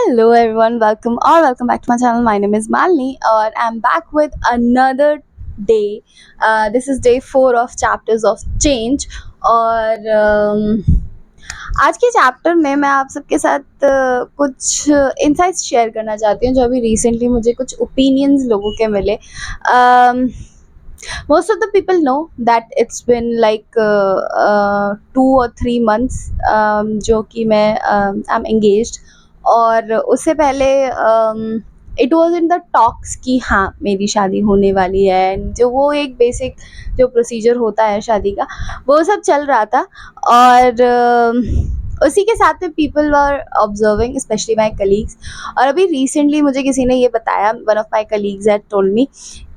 Hello everyone, welcome back to my channel. My name is Malini और I'm back with another day. This is day 4 of chapters of change और आज के chapter में मैं आप सबके साथ कुछ इंसाइट्स शेयर करना चाहती हूँ जो अभी रिसेंटली मुझे कुछ ओपिनियंस लोगों के मिले. Most of the people know that it's been like 2 or 3 months जो कि मैं I'm engaged और उससे पहले it was in the talks कि हाँ मेरी शादी होने वाली है एंड जो वो एक बेसिक जो प्रोसीजर होता है शादी का वो सब चल रहा था और उसी के साथ में people were observing specially my colleagues. और अभी रिसेंटली मुझे किसी ने ये बताया, one of my colleagues had told me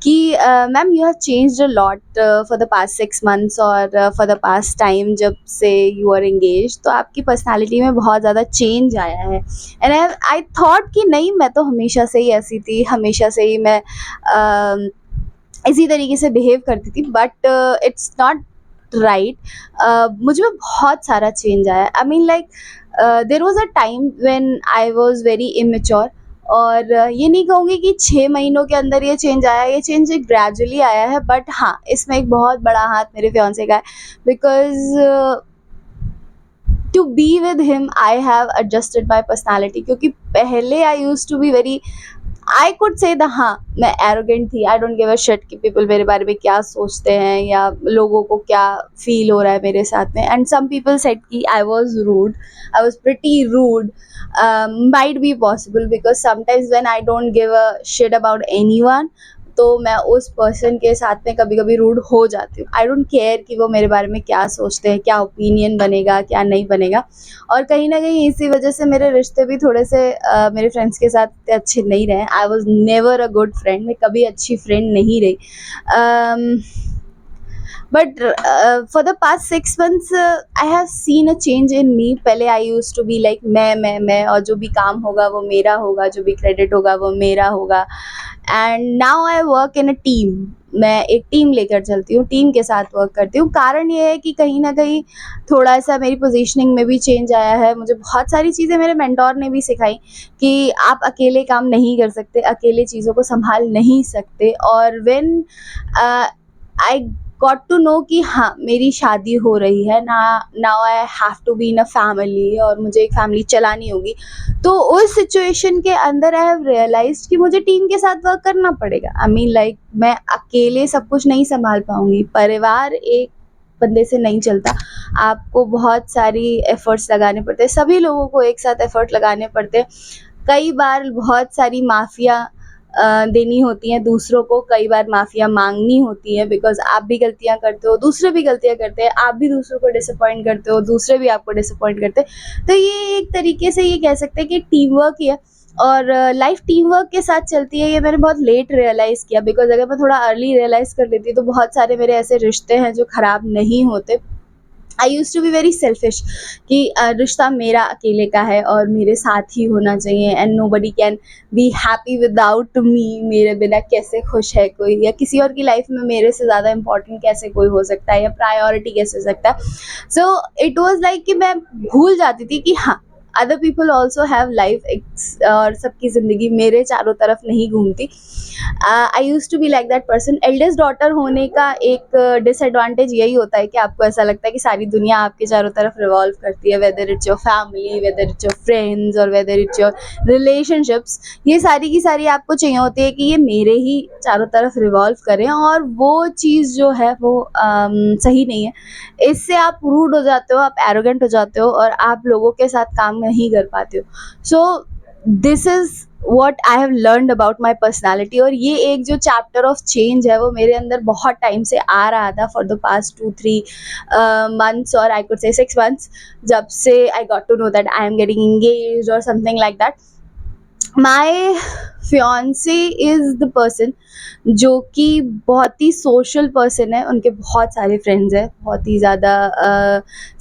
कि ma'am you have changed a lot for the past 6 months और फॉर द पास्ट टाइम जब से यू आर एंगेज, तो आपकी पर्सनालिटी में बहुत ज़्यादा चेंज आया है. एंड आई थॉट कि नहीं, मैं तो हमेशा से ही ऐसी थी, हमेशा से ही मैं इसी तरीके से बिहेव करती थी, बट इट्स नॉट राइट. मुझ में बहुत सारा चेंज आया. I mean like there was a time when I was very immature और ये नहीं कहूँगी कि 6 महीनों के अंदर ये चेंज आया, ये चेंज एक ग्रेजुअली आया है, बट हाँ इसमें एक बहुत बड़ा हाथ मेरे फियांसे का है because to be with him I have adjusted my personality. क्योंकि पहले I use to be very, I could say the हाँ मैं एरोगेंट थी. I don't give a shit कि पीपल मेरे बारे में क्या सोचते हैं या लोगों को क्या फील हो रहा है मेरे साथ में. एंड सम पीपल सेड कि I was rude, I was pretty rude. Might be possible because sometimes when I don't give a shit about anyone तो मैं उस पर्सन के साथ में कभी कभी रूड हो जाती हूँ. आई डोंट केयर कि वो मेरे बारे में क्या सोचते हैं, क्या ओपिनियन बनेगा, क्या नहीं बनेगा. और कहीं ना कहीं इसी वजह से मेरे रिश्ते भी थोड़े से मेरे फ्रेंड्स के साथ इतने अच्छे नहीं रहे. I was never a good friend, मैं कभी अच्छी फ्रेंड नहीं रही. But for the past 6 months I have seen a change in me. पहले I use to be like मैं और जो भी काम होगा वो मेरा होगा, जो भी क्रेडिट होगा वो मेरा होगा. And now I work in a team. मैं एक टीम लेकर चलती हूँ, टीम के साथ वर्क करती हूँ. कारण ये है कि कहीं ना कहीं थोड़ा सा मेरी पोजीशनिंग में भी चेंज आया है. मुझे बहुत सारी चीज़ें मेरे मेंटोर ने भी सिखाई कि आप अकेले काम नहीं कर सकते, अकेले चीज़ों को संभाल नहीं सकते. और when I got to know कि हाँ मेरी शादी हो रही है ना, now I have to be in a family और मुझे एक फैमिली चलानी होगी, तो उस सिचुएशन के अंदर आई हैव रियलाइज्ड कि मुझे टीम के साथ वर्क करना पड़ेगा. आई मीन लाइक मैं अकेले सब कुछ नहीं संभाल पाऊंगी. परिवार एक बंदे से नहीं चलता, आपको बहुत सारी एफर्ट्स लगाने पड़ते हैं, सभी लोगों को एक साथ एफर्ट लगाने पड़ते हैं. कई बार बहुत सारी माफ़िया देनी होती हैं दूसरों को, कई बार माफ़िया मांगनी होती है बिकॉज आप भी गलतियां करते हो, दूसरे भी गलतियां करते हैं, आप भी दूसरों को डिसअपॉइंट करते हो, दूसरे भी आपको डिसअपॉइंट करते हैं. तो ये एक तरीके से ये कह सकते हैं कि टीम वर्क ही है और लाइफ टीम वर्क के साथ चलती है. ये मैंने बहुत लेट रियलाइज़ किया बिकॉज अगर मैं थोड़ा अर्ली रियलाइज़ कर लेती तो बहुत सारे मेरे ऐसे रिश्ते हैं जो ख़राब नहीं होते. I use to be very selfish कि रिश्ता मेरा अकेले का है और मेरे साथ ही होना चाहिए and nobody can be happy without me. मेरे बिना कैसे खुश है कोई, या किसी और की लाइफ में मेरे से ज़्यादा इम्पोर्टेंट कैसे कोई हो सकता है, या प्रायोरिटी कैसे हो सकता है. सो इट वॉज लाइक कि मैं भूल जाती थी कि हाँ other people also have life और सबकी ज़िंदगी मेरे चारों तरफ नहीं घूमती. I use to be like that person. Eldest daughter होने का एक डिसएडवांटेज यही होता है कि आपको ऐसा लगता है कि सारी दुनिया आपके चारों तरफ रिवॉल्व करती है, whether it's your family, whether it's your friends और वेदर इट्स योर रिलेशनशिप्स. ये सारी की सारी आपको चाहिए होती है कि ये मेरे ही चारों तरफ रिवॉल्व करें और वो चीज़ जो है वो सही नहीं है. इससे आप रूड हो जाते हो, आप एरोगेंट हो जाते हो और आप लोगों के साथ काम नहीं कर पाते हो. So this is what I have learned about my personality. और ये एक जो चैप्टर ऑफ चेंज है वो मेरे अंदर बहुत टाइम से आ रहा था, फॉर द पास्ट 2-3 months और आई कुड से 6 months, जब से I got to know that I am getting engaged और something like that. My fiance is the person जो कि बहुत ही सोशल पर्सन है. उनके बहुत सारे फ्रेंड्स हैं, बहुत ही ज़्यादा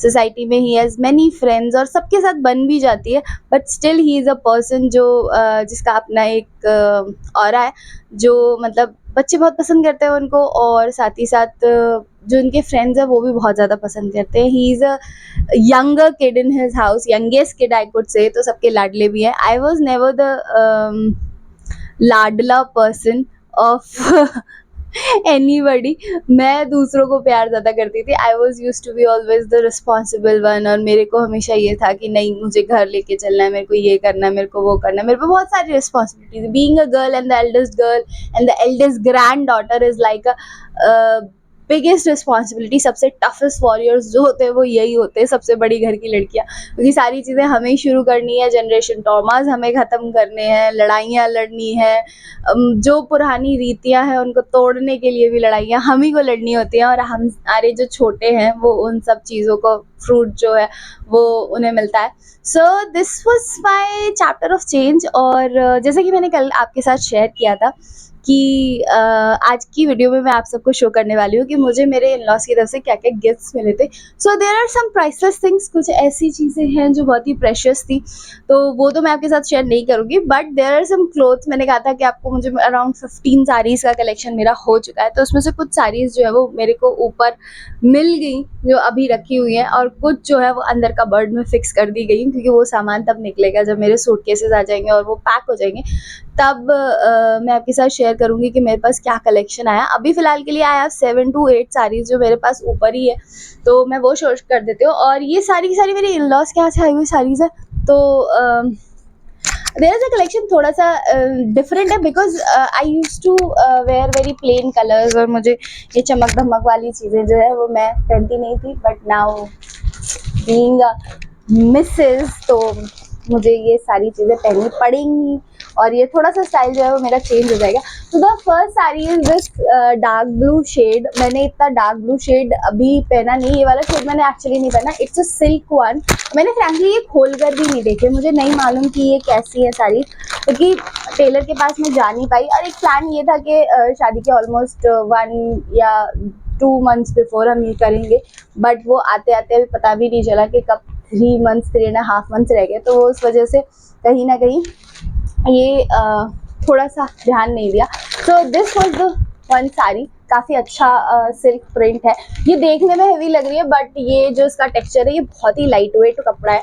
सोसाइटी में ही हैज़ मैनी फ्रेंड्स और सबके साथ बन भी जाती है. But still he is a person जो जिसका अपना एक ऑरा है, जो मतलब बच्चे बहुत पसंद करते हैं उनको, और साथ ही साथ जो उनके फ्रेंड्स हैं वो भी बहुत ज़्यादा पसंद करते हैं। He is a younger kid in his house, youngest kid I could say, तो सबके लाडले भी हैं। आई वॉज नेवर द लाडला पर्सन ऑफ एनीबडी। मैं दूसरों को प्यार ज़्यादा करती थी। I was use to be always the responsible one, और मेरे को हमेशा ये था कि नहीं, मुझे घर लेके चलना है, मेरे को ये करना है, मेरे को वो करना है। मेरे पे बहुत सारी responsibilities. Being a girl and the eldest girl and the eldest grand daughter is like a biggest responsibility. सबसे टफेस्ट वॉरियर्स जो होते हैं वो यही होते हैं, सबसे बड़ी घर की लड़कियां, क्योंकि सारी चीज़ें हमें ही शुरू करनी है, जनरेशन ट्रॉमास हमें ख़त्म करने हैं, लड़ाइयाँ लड़नी है, जो पुरानी रीतियां हैं उनको तोड़ने के लिए भी लड़ाइयाँ हम ही को लड़नी होती हैं, और हमारे जो छोटे हैं वो उन सब चीज़ों को फ्रूट जो है वो उन्हें मिलता है। So this was my chapter of change. और जैसे कि मैंने कल आपके साथ शेयर किया था कि आज की वीडियो में मैं आप सबको शो करने वाली हूँ कि मुझे मेरे इन लॉज की तरफ से क्या क्या गिफ्ट्स मिले थे। So there are some priceless things, कुछ ऐसी चीज़ें हैं जो बहुत ही प्रेशियस थी, तो वो तो मैं आपके साथ शेयर नहीं करूँगी। But there are some clothes. मैंने कहा था कि आपको, मुझे अराउंड 15 साड़ीज़ का कलेक्शन मेरा हो चुका है, तो उसमें से कुछ साड़ीज़ जो है वो मेरे को ऊपर मिल गई, जो अभी रखी हुई हैं, और कुछ जो है वो अंदर कबर्ड में फिक्स कर दी गई, क्योंकि वो सामान तब निकलेगा जब मेरे सूटकेसेस आ जाएंगे और वो पैक हो जाएंगे, तब मैं आपके साथ शेयर करूँगी कि मेरे पास क्या कलेक्शन आया। अभी फ़िलहाल के लिए आई हैव 7 to 8 साड़ीज़ जो मेरे पास ऊपर ही है, तो मैं वो शो कर देती हूँ। और ये सारी की सारी मेरी इन लॉज के यहाँ से आई हुई साड़ीज़ है, तो देयर इज़ अ कलेक्शन थोड़ा सा डिफरेंट है, because I use to wear very plain colours, और मुझे ये चमक धमक वाली चीज़ें जो है वो मैं पहनती नहीं थी। But now being a Mrs, तो मुझे ये सारी चीज़ें पहननी पड़ेंगी, और ये थोड़ा सा स्टाइल जो है वो मेरा चेंज हो जाएगा। तो the first sari is this dark blue shade. मैंने इतना डार्क ब्लू शेड अभी पहना नहीं, ये वाला शेड मैंने एक्चुअली नहीं पहना। It's a silk one. मैंने फ्रैंकली ये खोल कर भी नहीं देखे, मुझे नहीं मालूम कि ये कैसी है साड़ी, क्योंकि टेलर के पास मैं जा नहीं पाई। और एक प्लान ये था कि शादी के ऑलमोस्ट 1 या 2 मंथ्स बिफोर हम ये करेंगे, बट वो आते आते अभी पता भी नहीं चला कि कब 3 मंथ्स 3.5 मंथ्स रह गए, तो उस वजह से कहीं ना कहीं ये थोड़ा सा ध्यान नहीं दिया। सो this was the one sari. काफ़ी अच्छा सिल्क प्रिंट है, ये देखने में हेवी लग रही है, बट ये जो इसका टेक्सचर है ये बहुत ही लाइट वेट कपड़ा है,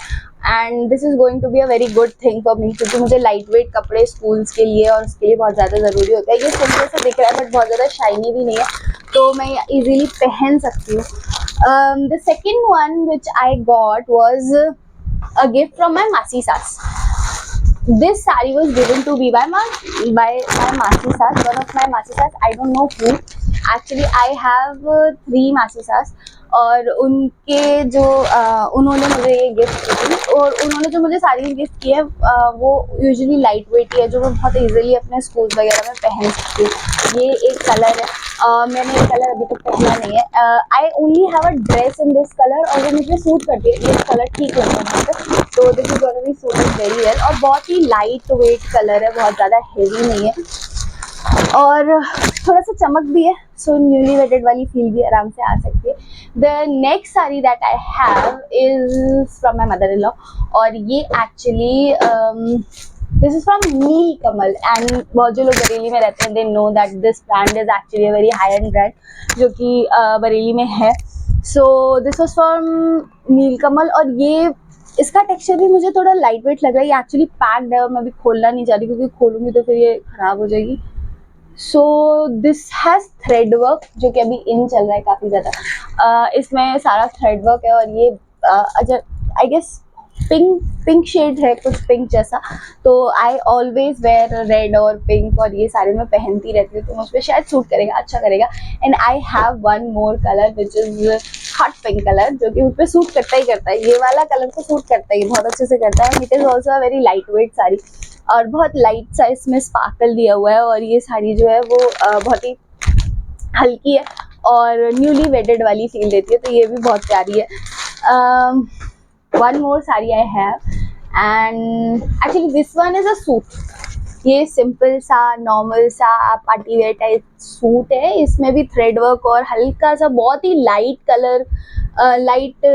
and this is going to be a very good thing for me, क्योंकि मुझे लाइट वेट कपड़े स्कूल्स के लिए और उसके लिए बहुत ज़्यादा ज़रूरी होता है। ये सिंपल सा दिख रहा है बट बहुत ज़्यादा शाइनी भी नहीं है, तो मैं इजीली पहन सकती हूँ। The second one which I got was a gift from my Masi Saas. This sari was given to me by my Masi Saas, one of my Masi Saas. I don't know who. Actually, I have 3 Masi Saas, और उनके जो उन्होंने मुझे ये gift की थी, और उन्होंने जो मुझे साड़ी गिफ्ट की है वो यूजुअली लाइट वेट ही है, जो मैं बहुत इजीली अपने स्कूल वगैरह में पहन सकती हूँ। ये एक कलर है, मैंने ये कलर अभी तक पहना नहीं है। I only have a dress in this colour, और वो मुझे सूट करती है, ये कलर ठीक लगता है मुझे, तो this is gonna be suited very well. और बहुत ही लाइट वेट कलर है, बहुत ज़्यादा हेवी नहीं है, और थोड़ा सा चमक भी है, सो न्यूली वेडेड वाली फील भी आराम से आ सकती है। The next sari that I have is from my mother in law, और ये actually this is from Neelkamal, and बहुत जो लोग बरेली में रहते हैं they know that this brand is actually a very high end brand, जो कि बरेली में है। So this was from Neelkamal, और ये इसका टेक्सचर भी मुझे थोड़ा लाइट वेट लग रहा है। ये एक्चुअली पैक्ड है, और मैं अभी खोलना नहीं चाह रही, क्योंकि खोलूँगी तो फिर ये ख़राब हो जाएगी। So this has thread work, जो कि अभी इन चल रहा है काफ़ी ज़्यादा। इसमें सारा थ्रेड वर्क है, और ये आई गेस पिंक शेड है, कुछ पिंक जैसा, तो आई ऑलवेज वेयर रेड और पिंक, और ये सारे मैं पहनती रहती हूँ, तो मुझ पर शायद सूट करेगा, अच्छा करेगा। And I have one more colour which is hot pink colour, जो कि मुझ पर सूट करता ही करता है। ये वाला कलर तो सूट करता ही बहुत अच्छे से करता है। It is also a very light weight sari, और बहुत लाइट सा इसमें स्पार्कल दिया हुआ है, और ये साड़ी जो है वो बहुत ही हल्की है और न्यूली वेडेड वाली फील देती है, तो ये भी बहुत प्यारी है। One more sari I have, and actually this one is a suit. ये सिंपल सा नॉर्मल सा पार्टी वेयर टाइप सूट है, इसमें भी थ्रेड वर्क और हल्का सा बहुत ही light colour light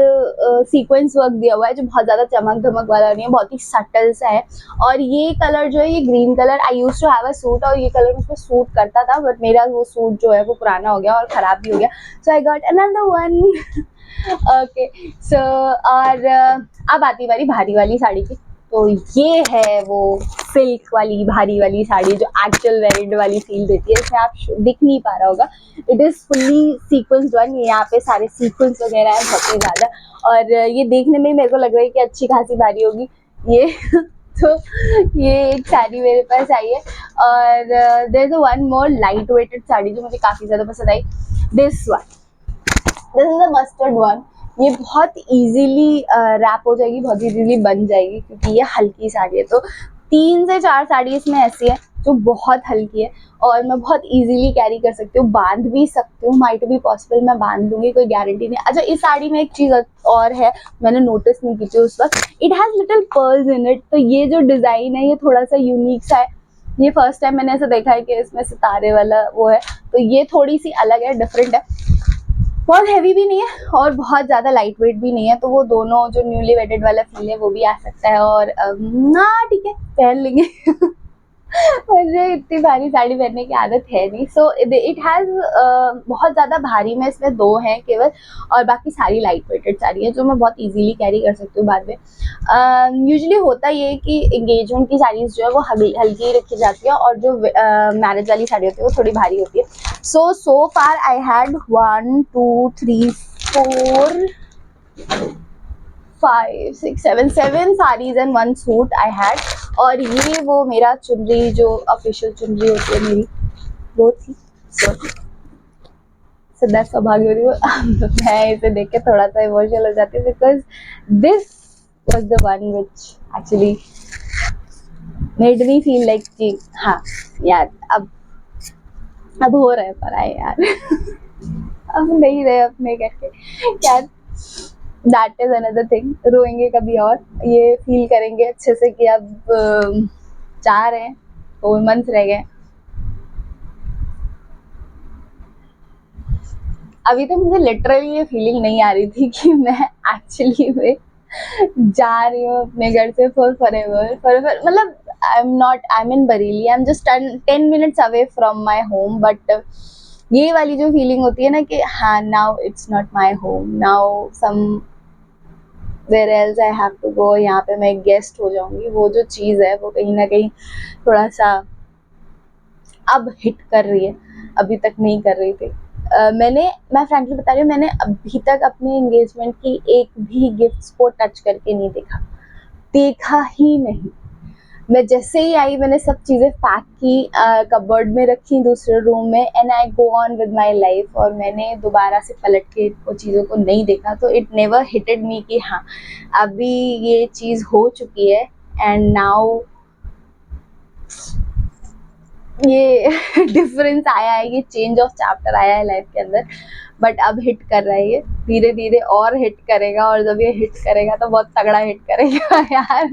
sequins work दिया हुआ है जो बहुत ज़्यादा चमक धमक वाला नहीं है, बहुत ही सटल सा है। और ये कलर जो है, ये green colour, I use to have a suit और ये कलर मुझ पे सूट करता था, बट मेरा वो सूट जो है वो पुराना हो गया और ख़राब भी हो गया, so I got another one. Okay, so और अब आती बारी भारी वाली साड़ी की। तो ये है वो सिल्क वाली भारी वाली साड़ी जो एक्चुअल वेरिड वाली फील देती है। इसमें आप दिख नहीं पा रहा होगा, it is fully sequenced one. ये यहाँ पे सारे सीक्वेंस वगैरह है बहुत ही ज़्यादा, और ये देखने में मेरे को लग रहा है कि अच्छी खासी भारी होगी ये। तो ये एक साड़ी मेरे पास आई है। और there is one more light weighted sari जो मुझे काफ़ी ज़्यादा पसंद आई, this one. This is a mustard one. ये बहुत इजीली रैप हो जाएगी, बहुत इजीली बन जाएगी क्योंकि ये हल्की साड़ी है। तो 3 से 4 साड़ी इसमें ऐसी है जो बहुत हल्की है और मैं बहुत इजीली कैरी कर सकती हूँ, बांध भी सकती हूँ, माइट भी पॉसिबल मैं बांध लूँगी, कोई गारंटी नहीं। अच्छा, इस साड़ी में एक चीज़ और है, मैंने नोटिस नहीं की थी उस वक्त, it has little pearls in it. तो ये जो डिज़ाइन है ये थोड़ा सा यूनिक सा है, ये फर्स्ट टाइम मैंने ऐसा देखा है कि इसमें सितारे वाला वो है, तो ये थोड़ी सी अलग है, डिफरेंट है। बहुत हैवी भी नहीं है और बहुत ज़्यादा लाइट वेट भी नहीं है, तो वो दोनों जो न्यूली वेडेड वाला फील है वो भी आ सकता है। और ना ठीक है, पहन लेंगे। मुझे इतनी भारी साड़ी पहनने की आदत है नहीं, सो इट हैज़ बहुत ज़्यादा भारी में इसमें 2 हैं केवल, और बाकी सारी लाइट वेटेड साड़ी है जो मैं बहुत इजीली कैरी कर सकती हूँ बाद में। यूजुअली होता ये है कि एंगेजमेंट की साड़ीज़ जो है वो हल्की रखी जाती है और जो मैरिज वाली साड़ी होती है वो थोड़ी भारी होती है। So far I had 1 2 3 4 5 6 7 saris and 1 suit I had. और ये वो मेरा चुनरी जो ऑफिशियल चुनरी होती है मेरी, वो थी। सदा सौभाग्य हो रही हूँ। मैं इसे देख के थोड़ा सा इमोशनल हो जाती हूँ because this was the one which actually made me feel like कि हाँ यार, अब हो रहा है पर आए यार। अब नहीं रहे अपने करके यार, दैट इज अनदर थिंग। रोएंगे कभी और, ये फील करेंगे अच्छे से कि अब जा रहे हैं, 4 मंथ्स रह गए। अभी तो मुझे लिटरली ये फीलिंग नहीं आ रही थी कि मैं एक्चुअली में जा रही हूँ अपने घर से फॉरएवर मतलब I am in Bareilly, I am just 10 minutes away from my home, but ये वाली जो फीलिंग होती है ना कि हाँ, now it's not my home, now somewhere else I have to go, यहाँ पे मैं गेस्ट हो जाऊंगी, वो जो चीज़ है वो कहीं ना कहीं थोड़ा सा अब हिट कर रही है, अभी तक नहीं कर रही थी। मैं फ्रैंकली बता रही हूँ, मैंने अभी तक अपने एंगेजमेंट की एक भी गिफ्ट्स को टच करके नहीं देखा ही नहीं। मैं जैसे ही आई मैंने सब चीज़ें पैक की, कबर्ड में रखी दूसरे रूम में, and I go on with my life, और मैंने दोबारा से पलट के वो चीज़ों को नहीं देखा। तो इट नेवर हिटेड मी कि हाँ, अभी ये चीज़ हो चुकी है एंड नाउ ये डिफरेंस आया है, ये चेंज ऑफ चैप्टर आया है लाइफ के अंदर। बट अब हिट कर रहा है, ये धीरे धीरे और हिट करेगा, और जब ये हिट करेगा तो बहुत तगड़ा हिट करेगा यार।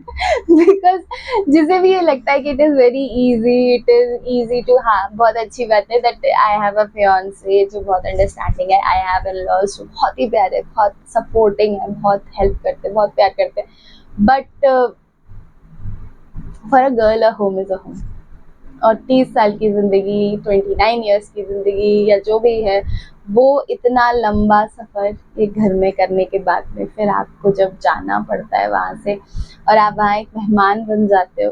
बिकॉज जिसे भी ये लगता है कि it is very easy, it is easy to, हाँ बहुत अच्छी बात है that I have a fiancee जो बहुत अंडरस्टैंडिंग है, आई हैव इन-लॉज जो बहुत ही प्यारे, बहुत सपोर्टिंग है, बहुत हेल्प करते, बहुत प्यार करते। But for a girl a home is a home, और 30 साल की ज़िंदगी, 29 ईयर्स की ज़िंदगी या जो भी है, वो इतना लंबा सफ़र एक घर में करने के बाद में फिर आपको जब जाना पड़ता है वहाँ से और आप वहाँ एक मेहमान बन जाते हो,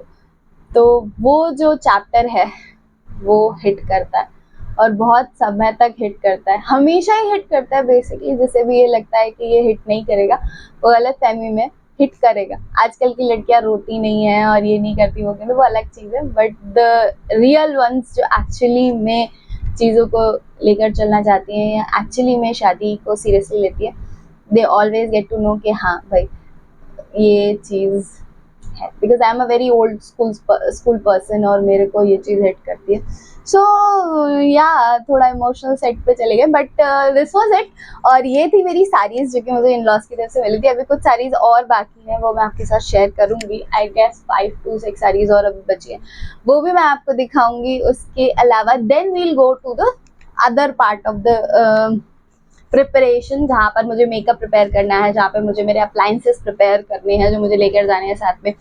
तो वो जो चैप्टर है वो हिट करता है और बहुत समय तक हिट करता है, हमेशा ही हिट करता है बेसिकली। जिसे भी ये लगता है कि ये हिट नहीं करेगा वो गलत फहमी में, हिट करेगा। आजकल की लड़कियां रोती नहीं है और ये नहीं करती वो करती, वो अलग चीज़ है, बट द रियल वंस जो एक्चुअली में चीज़ों को लेकर चलना चाहती हैं या एक्चुअली में शादी को सीरियसली लेती है, they always get to know कि हाँ भाई ये चीज़ है, because I am a very old school person और मेरे को ये चीज़ हिट करती है। सो या थोड़ा इमोशनल सेट पे चले गए, बट दिस वाज इट। और ये थी मेरी साड़ीज़ जो कि मुझे इन लॉज की तरफ से मिली थी। अभी कुछ साड़ीज़ और बाकी हैं, वो मैं आपके साथ शेयर करूँगी। आई गेस 5 to 6 साड़ीज़ और अभी बची हैं, वो भी मैं आपको दिखाऊंगी। उसके अलावा then we'll go to the other part of the preparation, जहाँ पर मुझे मेकअप प्रिपेयर करना है, जहाँ पे मुझे मेरे अप्लायंसेस प्रिपेयर करने हैं जो मुझे लेकर जाने हैं साथ में,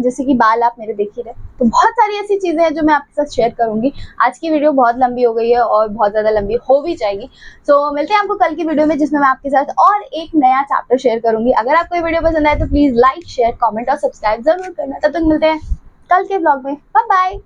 जैसे कि बाल आप मेरे देख ही रहे, तो बहुत सारी ऐसी चीज़ें हैं जो मैं आपके साथ शेयर करूँगी। आज की वीडियो बहुत लंबी हो गई है और बहुत ज़्यादा लंबी हो भी जाएगी, तो मिलते हैं आपको कल की वीडियो में, जिसमें मैं आपके साथ और एक नया चैप्टर शेयर करूँगी। अगर आपको ये वीडियो पसंद आए तो प्लीज़ लाइक, शेयर, कमेंट और सब्सक्राइब ज़रूर करना। तब तक मिलते हैं कल के ब्लॉग में। Bye bye.